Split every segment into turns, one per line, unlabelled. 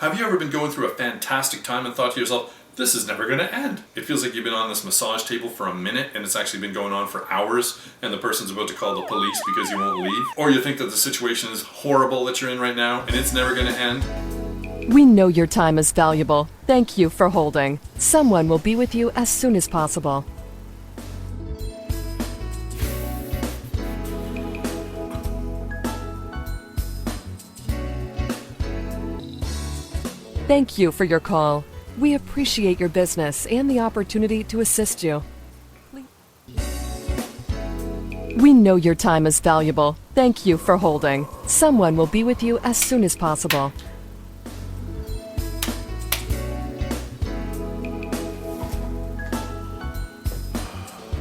Have you ever been going through a fantastic time and thought to yourself, this is never going to end? It feels like you've been on this massage table for a minute and it's actually been going on for hours and the person's about to call the police because you won't leave. Or you think that the situation is horrible that you're in right now and it's never going to end.
We know your time is valuable. Thank you for holding. Someone will be with you as soon as possible. Thank you for your call. We appreciate your business and the opportunity to assist you. We know your time is valuable. Thank you for holding. Someone will be with you as soon as possible.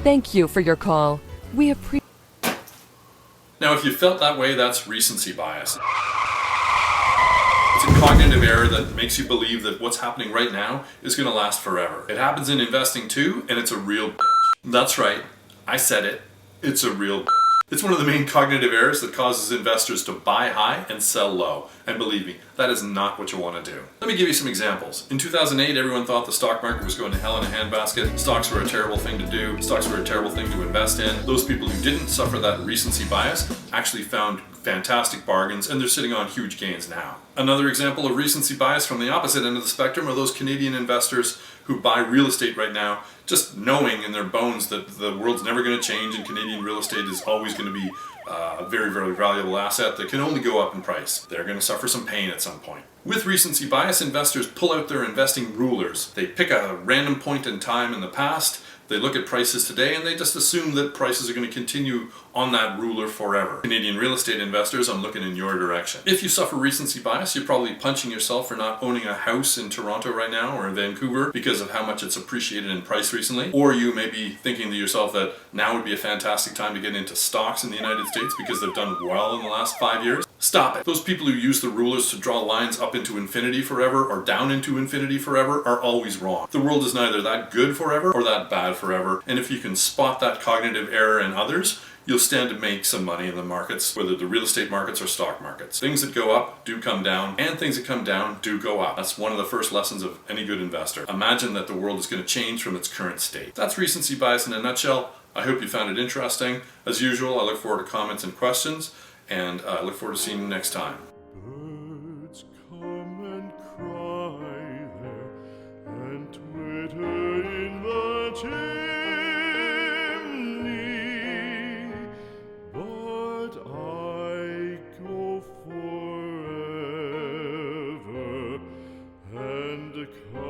Thank you for your call. We appreciate.
Now, if you felt that way, that's recency bias. It's a cognitive error that makes you believe that what's happening right now is going to last forever. It happens in investing too, and it's a real bitch. That's right, I said it. It's a real bitch. It's one of the main cognitive errors that causes investors to buy high and sell low. And believe me, that is not what you want to do. Let me give you some examples. In 2008, everyone thought the stock market was going to hell in a handbasket. Stocks were a terrible thing to do. Stocks were a terrible thing to invest in. Those people who didn't suffer that recency bias actually found fantastic bargains, and they're sitting on huge gains now. Another example of recency bias from the opposite end of the spectrum are those Canadian investors who buy real estate right now, just knowing in their bones that the world's never going to change and Canadian real estate is always going to be a very, very valuable asset that can only go up in price. They're going to suffer some pain at some point. With recency bias, investors pull out their investing rulers. They pick a random point in time in the past, they look at prices today, and they just assume that prices are going to continue on that ruler forever. Canadian real estate investors, I'm looking in your direction. If you suffer recency bias, you're probably punching yourself for not owning a house in Toronto right now or in Vancouver because of how much it's appreciated in price recently. Or you may be thinking to yourself that now would be a fantastic time to get into stocks in the United States because they've done well in the last 5 years. Stop it. Those people who use the rulers to draw lines up into infinity forever or down into infinity forever are always wrong. The world is neither that good forever or that bad forever, and if you can spot that cognitive error in others, you'll stand to make some money in the markets, whether the real estate markets or stock markets. Things that go up do come down, and things that come down do go up. That's one of the first lessons of any good investor. Imagine that the world is going to change from its current state. That's recency bias in a nutshell. I hope you found it interesting. As usual, I look forward to comments and questions, and I look forward to seeing you next time.
Birds come and cry there, and twitter in the chimney, but I go forever and come.